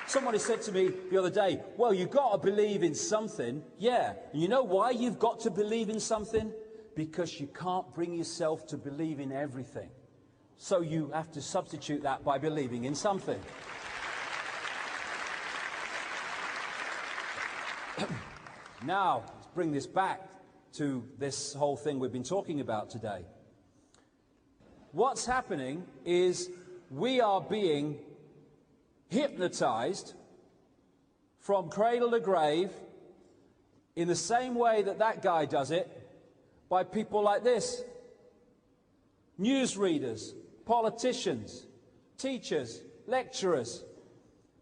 Somebody said to me the other day, well, you've got to believe in something. Yeah. And you know why you've got to believe in something? Because you can't bring yourself to believe in everything. So you have to substitute that by believing in something. Now, let's bring this back to this whole thing we've been talking about today. What's happening is we are being hypnotized from cradle to grave in the same way that that guy does it by people like this. Newsreaders, politicians, teachers, lecturers,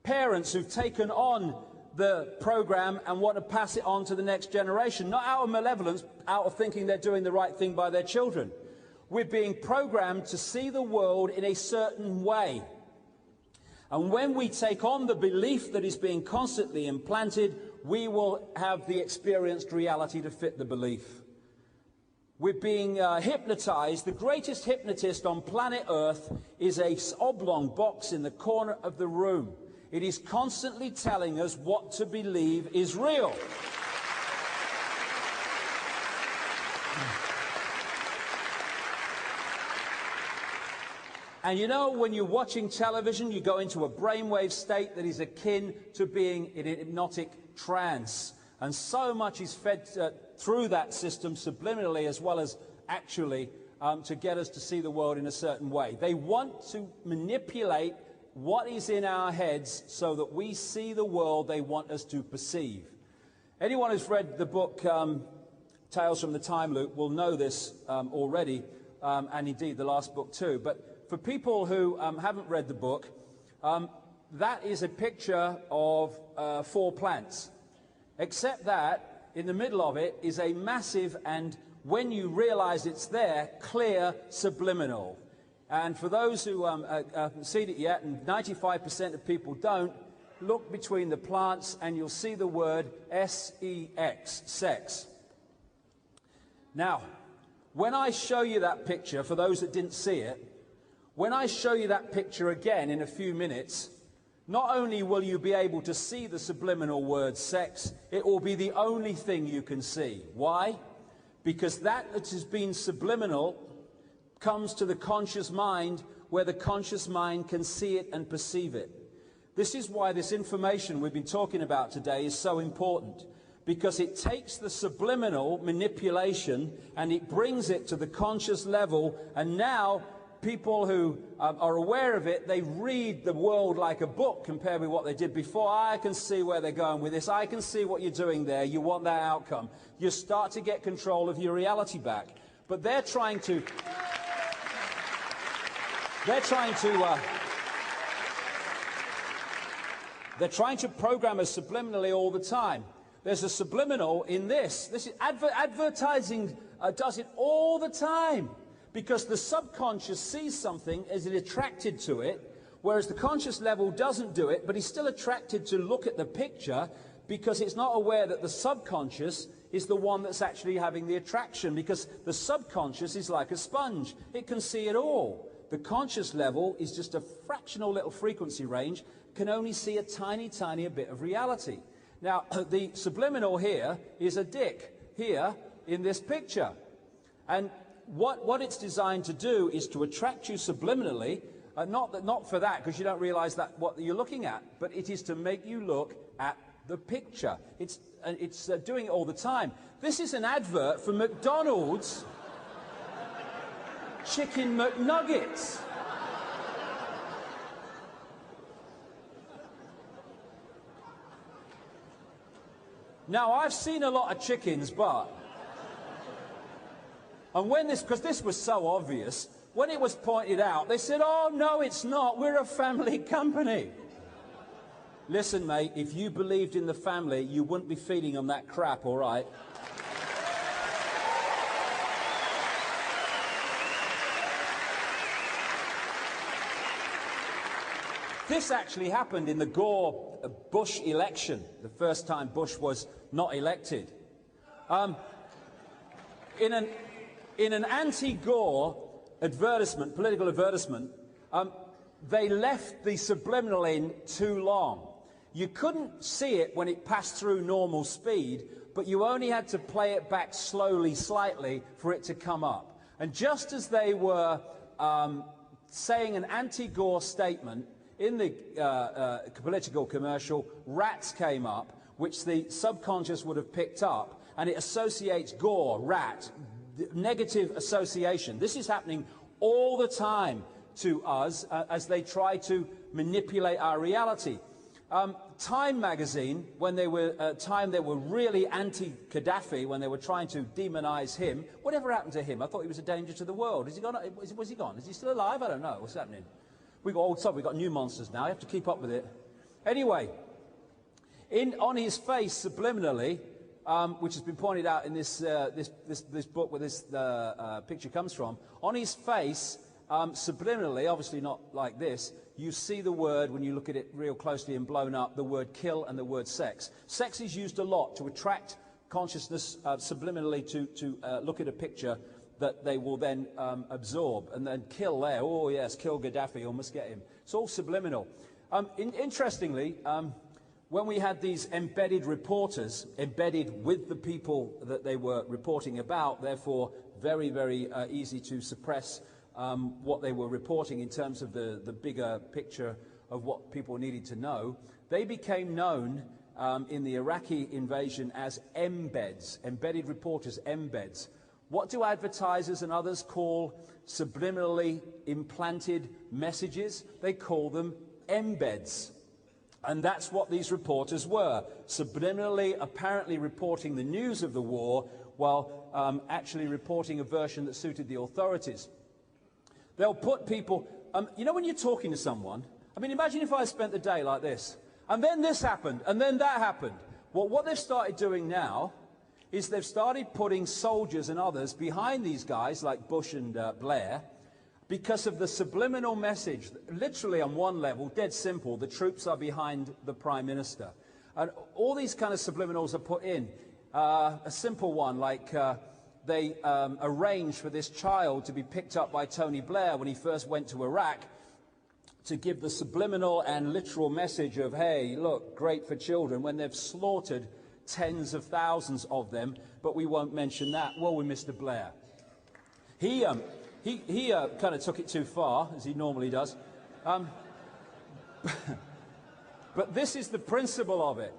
parents who've taken on the program and want to pass it on to the next generation, not out of malevolence, out of thinking they're doing the right thing by their children. We're being programmed to see the world in a certain way. And when we take on the belief that is being constantly implanted, we will have the experienced reality to fit the belief. We're being hypnotized. The greatest hypnotist on planet Earth is an oblong box in the corner of the room. It is constantly telling us what to believe is real. And you know, when you're watching television, you go into a brainwave state that is akin to being in a hypnotic trance. And so much is fed through that system subliminally as well as actually to get us to see the world in a certain way. They want to manipulate what is in our heads so that we see the world they want us to perceive. Anyone who's read the book Tales from the Time Loop will know this already, and indeed the last book too. But for people who haven't read the book, that is a picture of 4 plants. Except that in the middle of it is a massive, and when you realize it's there, clear subliminal. And for those who haven't seen it yet, and 95% of people don't, look between the plants and you'll see the word S-E-X, sex. Now, when I show you that picture, for those that didn't see it, when I show you that picture again in a few minutes, not only will you be able to see the subliminal word sex, it will be the only thing you can see. Why? Because that has been subliminal comes to the conscious mind, where the conscious mind can see it and perceive it. This is why this information we've been talking about today is so important, because it takes the subliminal manipulation and it brings it to the conscious level, and now people who are aware of it, they read the world like a book compared with what they did before. I can see where they're going with this. I can see what you're doing there. You want that outcome. You start to get control of your reality back. But they're trying to program us subliminally all the time. There's a subliminal in this. This is advertising does it all the time, because the subconscious sees something, is attracted to it, whereas the conscious level doesn't do it, but he's still attracted to look at the picture because it's not aware that the subconscious is the one that's actually having the attraction, because the subconscious is like a sponge. It can see it all. The conscious level is just a fractional little frequency range, can only see a tiny, tiny bit of reality. Now, the subliminal here is a dick here in this picture. And what it's designed to do is to attract you subliminally, not for that, because you don't realize that what you're looking at, but it is to make you look at the picture. It's doing it all the time. This is an advert for McDonald's Chicken McNuggets. Now, I've seen a lot of chickens, but... And when this, because this was so obvious, when it was pointed out, they said, oh, no, it's not. We're a family company. Listen, mate, if you believed in the family, you wouldn't be feeding them that crap, all right? This actually happened in the Gore-Bush election, the first time Bush was not elected. In an anti-Gore advertisement, political advertisement, they left the subliminal in too long. You couldn't see it when it passed through normal speed, but you only had to play it back slowly, slightly, for it to come up. And just as they were saying an anti-Gore statement in the political commercial, rats came up, which the subconscious would have picked up, and it associates Gore, rat, negative association. This is happening all the time to us as they try to manipulate our reality. Time magazine, when they were they were really anti-Gaddafi, when they were trying to demonize him. Whatever happened to him? I thought he was a danger to the world. Is he gone? Was he gone? Is he still alive? I don't know. What's happening? We've got new monsters now. You have to keep up with it. Anyway, on his face, subliminally, which has been pointed out in this book where this picture comes from, on his face, subliminally, obviously not like this, you see the word, when you look at it real closely and blown up, the word kill and the word sex. Sex is used a lot to attract consciousness subliminally to look at a picture that they will then absorb. And then kill there, oh yes, kill Gaddafi, almost get him. It's all subliminal. Interestingly, when we had these embedded reporters, embedded with the people that they were reporting about, therefore very, very easy to suppress what they were reporting in terms of the bigger picture of what people needed to know, they became known in the Iraqi invasion as embeds, embedded reporters, embeds. What do advertisers and others call subliminally implanted messages? They call them embeds. And that's what these reporters were, subliminally apparently reporting the news of the war while actually reporting a version that suited the authorities. They'll put people, you know when you're talking to someone, I mean, imagine if I spent the day like this, and then this happened, and then that happened. Well, what they've started doing now is they've started putting soldiers and others behind these guys, like Bush and Blair, because of the subliminal message. Literally on one level, dead simple, the troops are behind the Prime Minister. And all these kind of subliminals are put in. A simple one, like they arranged for this child to be picked up by Tony Blair when he first went to Iraq to give the subliminal and literal message of, hey, look, great for children, when they've slaughtered tens of thousands of them, but we won't mention that. Well, with Mr. Blair. He kind of took it too far, as he normally does. But this is the principle of it.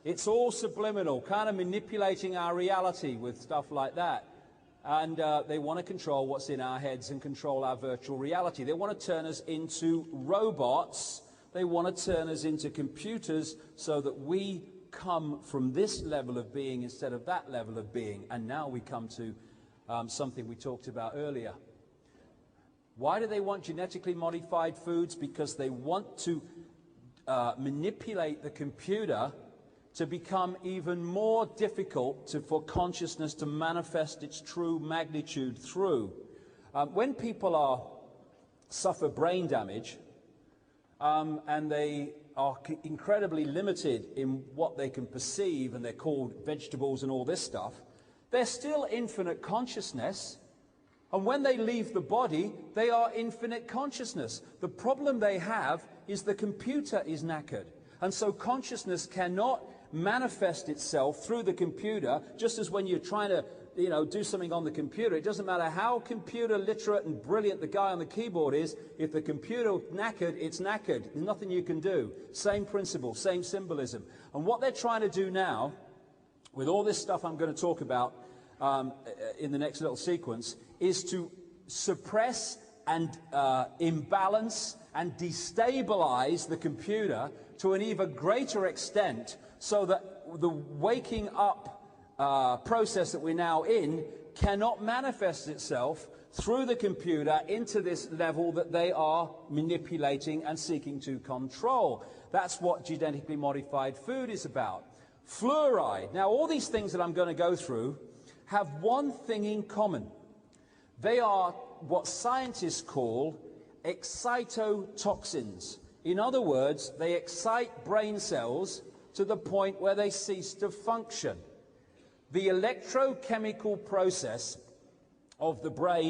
It's all subliminal, kind of manipulating our reality with stuff like that. And they want to control what's in our heads and control our virtual reality. They want to turn us into robots. They want to turn us into computers so that we come from this level of being instead of that level of being. And now we come to something we talked about earlier. Why do they want genetically modified foods? Because they want to manipulate the computer to become even more difficult for consciousness to manifest its true magnitude through. When people suffer brain damage and they are incredibly limited in what they can perceive, and they're called vegetables and all this stuff, they're still infinite consciousness. And when they leave the body, they are infinite consciousness. The problem they have is the computer is knackered. And so consciousness cannot manifest itself through the computer, just as when you're trying to, do something on the computer. It doesn't matter how computer literate and brilliant the guy on the keyboard is, if the computer knackered, it's knackered. There's nothing you can do. Same principle, same symbolism. And what they're trying to do now, with all this stuff I'm going to talk about in the next little sequence, is to suppress and imbalance and destabilize the computer to an even greater extent, so that the waking up process that we're now in cannot manifest itself through the computer into this level that they are manipulating and seeking to control. That's what genetically modified food is about. Fluoride. Now, all these things that I'm going to go through have one thing in common. They are what scientists call excitotoxins. In other words, they excite brain cells to the point where they cease to function. The electrochemical process of the brain